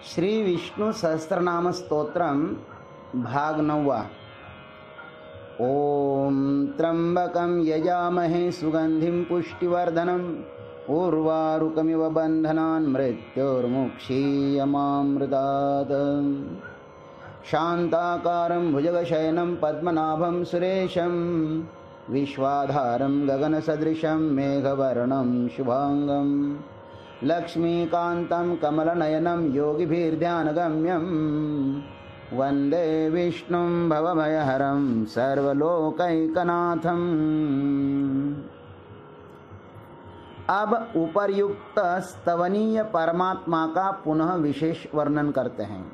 श्री विष्णु सहस्त्रनाम स्तोत्रम भाग 9। ओम त्र्यंबकं यजामहे सुगंधिं पुष्टिवर्धनम् उर्वारुकमिव बन्धनान् मृत्युर्मुक्षीयमामृतात्। शान्ताकारं भुजगशयनं पद्मनाभं सुरेशं विश्वाधारं गगनसदृशं मेघवर्णं शुभांगं लक्ष्मीकान्तं कमलनयनं योगिभिर्ध्यानगम्यं वन्दे विष्णुं भवभयहरं सर्वलोकैकनाथम्। अब उपर्युक्त स्तवनीय परमात्मा का पुनः विशेष वर्णन करते हैं।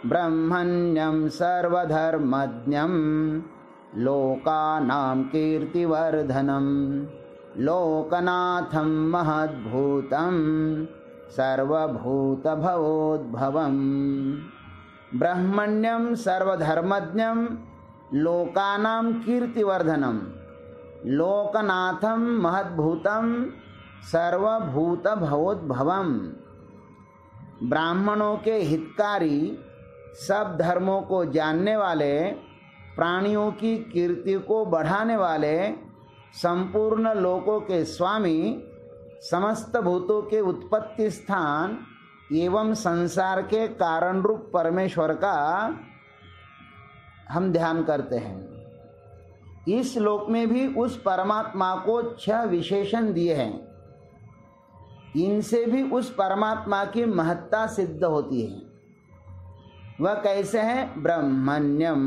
ब्रह्मण्यं सर्वधर्मज्ञं लोकानां कीर्तिवर्धनं लोकनाथं महद्भूतं सर्वभूतभवोद्भवं। ब्रह्मण्यं सर्वधर्मज्ञं लोकानां कीर्तिवर्धनं लोकनाथं महद्भूतं सर्वभूतभवोद्भवम्। ब्राह्मणों के हितकारी, सब धर्मों को जानने वाले, प्राणियों की कीर्ति को बढ़ाने वाले, संपूर्ण लोकों के स्वामी, समस्त भूतों के उत्पत्ति स्थान एवं संसार के कारण रूप परमेश्वर का हम ध्यान करते हैं। इस लोक में भी उस परमात्मा को 6 विशेषण दिए हैं। इनसे भी उस परमात्मा की महत्ता सिद्ध होती है। वह कैसे है? ब्रह्मण्यम,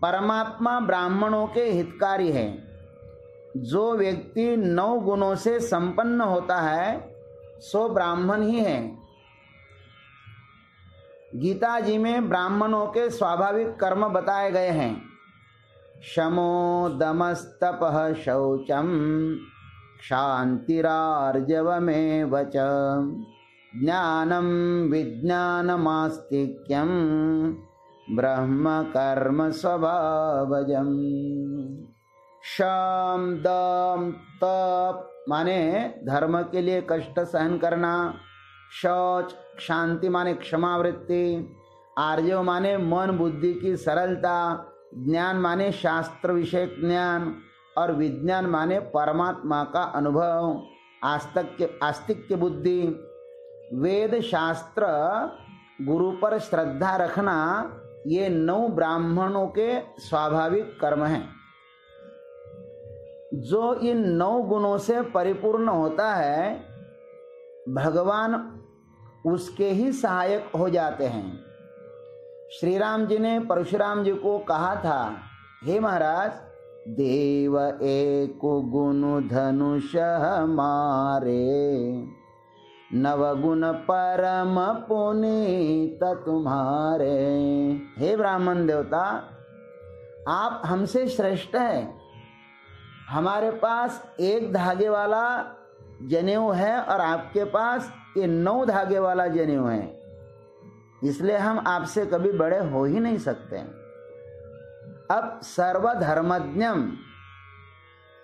परमात्मा ब्राह्मणों के हितकारी है। जो व्यक्ति 9 गुणों से संपन्न होता है सो ब्राह्मण ही है। गीता जी में ब्राह्मणों के स्वाभाविक कर्म बताए गए हैं। शमो दमस्तपः शौचम क्षान्तिरार्जवमेव च ज्ञानं विज्ञानमास्तिक्यं ब्रह्म कर्म स्वभावजम्। शम दम तप माने धर्म के लिए कष्ट सहन करना, शौच शांति माने क्षमावृत्ति, आर्जव माने मन बुद्धि की सरलता, ज्ञान माने शास्त्र विषयक ज्ञान और विज्ञान माने परमात्मा का अनुभव, आस्तिक्य बुद्धि। वेद शास्त्र गुरु पर श्रद्धा रखना, ये 9 ब्राह्मणों के स्वाभाविक कर्म हैं। जो इन 9 गुणों से परिपूर्ण होता है भगवान उसके ही सहायक हो जाते हैं। श्री राम जी ने परशुराम जी को कहा था, हे महाराज, देव एक गुण धनुष मारे, 9 गुण परम पुनीत तुम्हारे। हे ब्राह्मण देवता, आप हमसे श्रेष्ठ हैं। हमारे पास 1 धागे वाला जनेऊ है और आपके पास ये 9 धागे वाला जनेऊ है, इसलिए हम आपसे कभी बड़े हो ही नहीं सकते। अब सर्वधर्मज्ञम,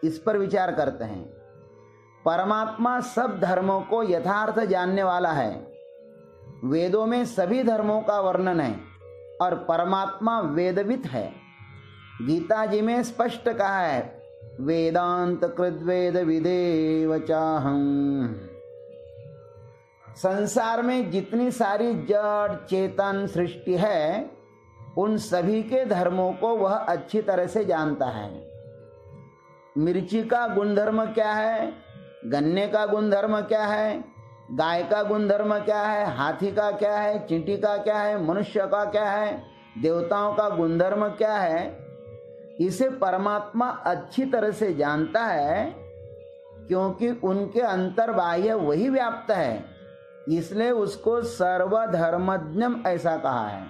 इस पर विचार करते हैं। परमात्मा सब धर्मों को यथार्थ जानने वाला है। वेदों में सभी धर्मों का वर्णन है और परमात्मा वेदविद है। गीता जी में स्पष्ट कहा है, वेदांत कृद्वेद विदेव चाहं। संसार में जितनी सारी जड़ चेतन सृष्टि है, उन सभी के धर्मों को वह अच्छी तरह से जानता है। मिर्ची का गुणधर्म क्या है, गन्ने का गुणधर्म क्या है, गाय का गुणधर्म क्या है, हाथी का क्या है, चींटी का क्या है, मनुष्य का क्या है, देवताओं का गुणधर्म क्या है, इसे परमात्मा अच्छी तरह से जानता है, क्योंकि उनके अंतर्बाह्य वही व्याप्त है। इसलिए उसको सर्वधर्मज्ञम ऐसा कहा है।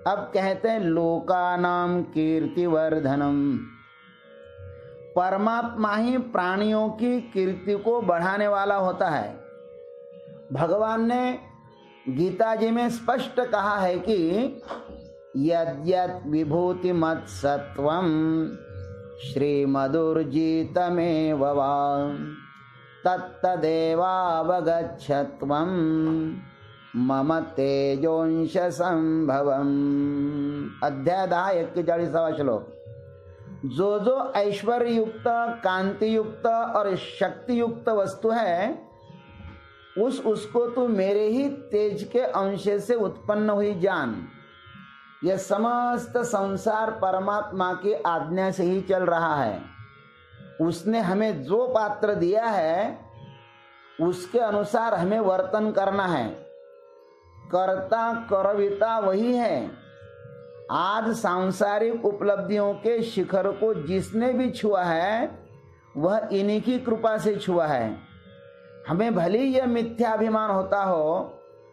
अब कहते हैं लोकानाम कीर्तिवर्धनम। परमात्मा ही प्राणियों की कीर्ति को बढ़ाने वाला होता है। भगवान ने गीता जी में स्पष्ट कहा है कि यद्यत् विभूतिमत्सत्वं श्रीमदुर्जितमेव वा तत्तदेवावगच्छत्वं मम तेजोंश संभवम्। अध्याय 10 41वां श्लोक। जो जो ऐश्वर्य युक्त, कांति युक्त और शक्ति युक्त वस्तु है उसको तू मेरे ही तेज के अंश से उत्पन्न हुई जान। यह समस्त संसार परमात्मा की आज्ञा से ही चल रहा है। उसने हमें जो पात्र दिया है उसके अनुसार हमें वर्तन करना है। कर्ता करविता वही है। आज सांसारिक उपलब्धियों के शिखर को जिसने भी छुआ है वह इन्हीं की कृपा से छुआ है। हमें भले यह मिथ्याभिमान होता हो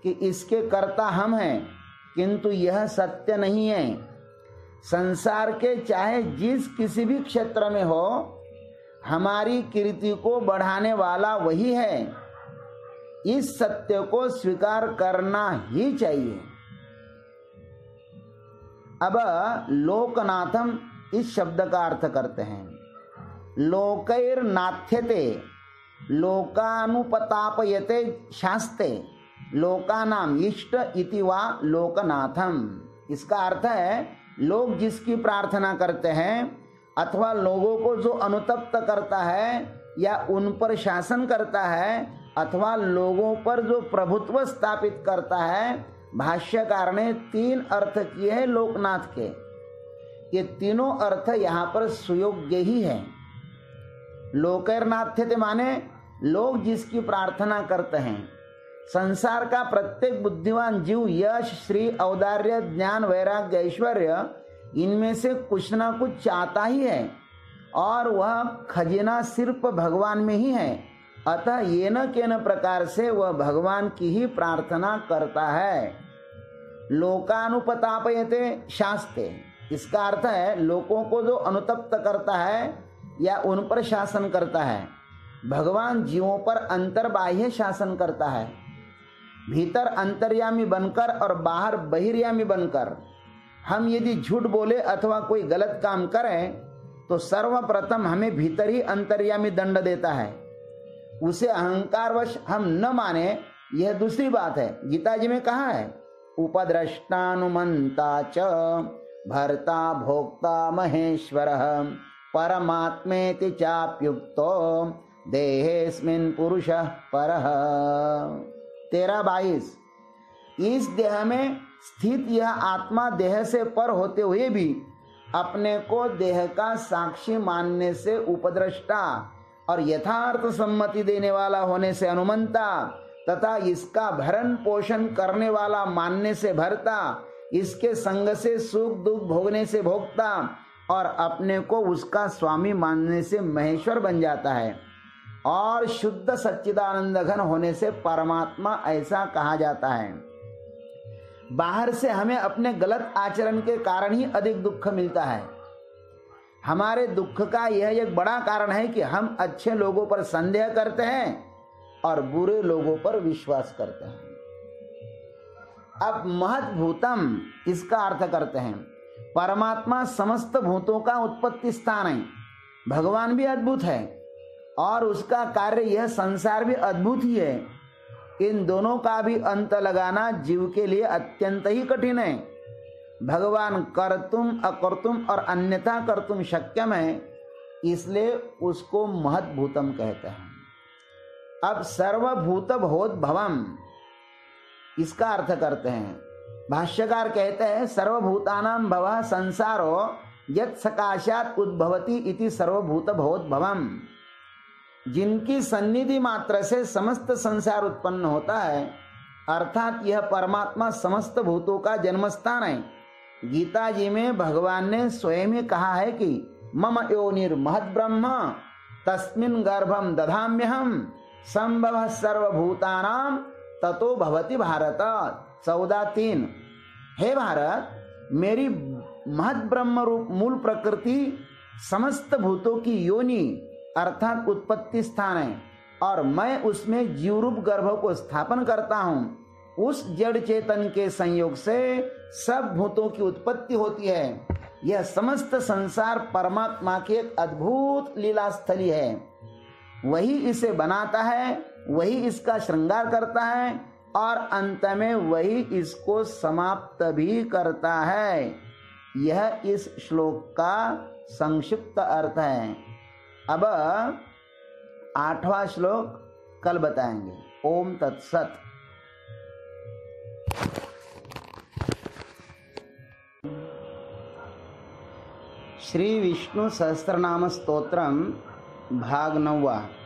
कि इसके कर्ता हम हैं, किंतु यह सत्य नहीं है। संसार के चाहे जिस किसी भी क्षेत्र में हो, हमारी कीर्ति को बढ़ाने वाला वही है। इस सत्य को स्वीकार करना ही चाहिए। अब लोकनाथम इस शब्द का अर्थ करते हैं। लोकैर नाथ्यते लोकानुपतापयते शास्ते लोकानाम इष्ट इति वा लोकनाथम। इसका अर्थ है लोग जिसकी प्रार्थना करते हैं अथवा लोगों को जो अनुतप्त करता है या उन पर शासन करता है अथवा लोगों पर जो प्रभुत्व स्थापित करता है, भाष्यकार ने 3 अर्थ किए हैं लोकनाथ के। ये तीनों अर्थ यहाँ पर सुयोग्य ही है। लोकैर्नाथ्यते माने लोग जिसकी प्रार्थना करते हैं। संसार का प्रत्येक बुद्धिमान जीव यश, श्री, औदार्य, ज्ञान, वैराग्य, ऐश्वर्य इनमें से कुछ ना कुछ चाहता ही है और वह खजाना सिर्फ भगवान में ही है। अतः ये न केन प्रकार से वह भगवान की ही प्रार्थना करता है। लोकानुपतापयते शास्ते, इसका अर्थ है लोगों को जो अनुतप्त करता है या उन पर शासन करता है। भगवान जीवों पर अंतर्बाह्य शासन करता है। भीतर अंतर्यामी बनकर और बाहर बहिर्यामी बनकर हम यदि झूठ बोले अथवा कोई गलत काम करें तो सर्वप्रथम हमें भीतर ही अंतर्यामी दंड देता है। उसे अहंकारवश हम न माने यह दूसरी बात है। गीता जी में कहा है उपद्रष्टानुमंता च भर्ता भोक्ता महेश्वरः परमात्मेति चाप्युक्तो देहेस्मिन् पुरुषः परः। 13-22। इस देह में स्थित यह आत्मा देह से पर होते हुए भी अपने को देह का साक्षी मानने से उपद्रष्टा और यथार्थ सम्मति देने वाला होने से अनुमंता तथा इसका भरण पोषण करने वाला मानने से भरता, इसके संग से सुख दुख भोगने से भोगता और अपने को उसका स्वामी मानने से महेश्वर बन जाता है। और शुद्ध सच्चिदानंद घन होने से परमात्मा ऐसा कहा जाता है। बाहर से हमें अपने गलत आचरण के कारण ही अधिक दुख मिलता है। हमारे दुख का यह एक बड़ा कारण है कि हम अच्छे लोगों पर संदेह करते हैं और बुरे लोगों पर विश्वास करते हैं। अब महद्भूतम इसका अर्थ करते हैं परमात्मा समस्त भूतों का उत्पत्ति स्थान है। भगवान भी अद्भुत है और उसका कार्य यह संसार भी अद्भुत ही है। इन दोनों का भी अंत लगाना जीव के लिए अत्यंत ही कठिन है। भगवान कर्तुम अकर्तुम और अन्यथा कर्तुम शक्यम है, इसलिए उसको महद्भूतम कहते हैं। अब सर्वभूत भोत भवम इसका अर्थ करते हैं। भाष्यकार कहते हैं सर्वभूतानां भवः संसारो यत् सकाशात् उद्भवति इति सर्वभूत भोत भवम। जिनकी सन्निधि मात्र से समस्त संसार उत्पन्न होता है, अर्थात यह परमात्मा समस्त भूतों का जन्मस्थान है। गीता जी में भगवान ने स्वयं ही कहा है कि मम योनिर महद् ब्रह्म तस्मिन् गर्भम दधाम्यहम संभव सर्वभूतानां ततो भवति भारत। 14:3। हे भारत, मेरी महद् ब्रह्म रूप मूल प्रकृति समस्त भूतों की योनि अर्थात उत्पत्ति स्थान है और मैं उसमें जीव रूप गर्भ को स्थापन करता हूँ। उस जड़ चेतन के संयोग से सब भूतों की उत्पत्ति होती है। यह समस्त संसार परमात्मा की एक अद्भुत लीला स्थली है। वही इसे बनाता है, वही इसका श्रृंगार करता है और अंत में वही इसको समाप्त भी करता है। यह इस श्लोक का संक्षिप्त अर्थ है। अब 8वां श्लोक कल बताएंगे। ओम तत्सत। श्री विष्णु सहस्त्रनाम स्तोत्रम भाग 9।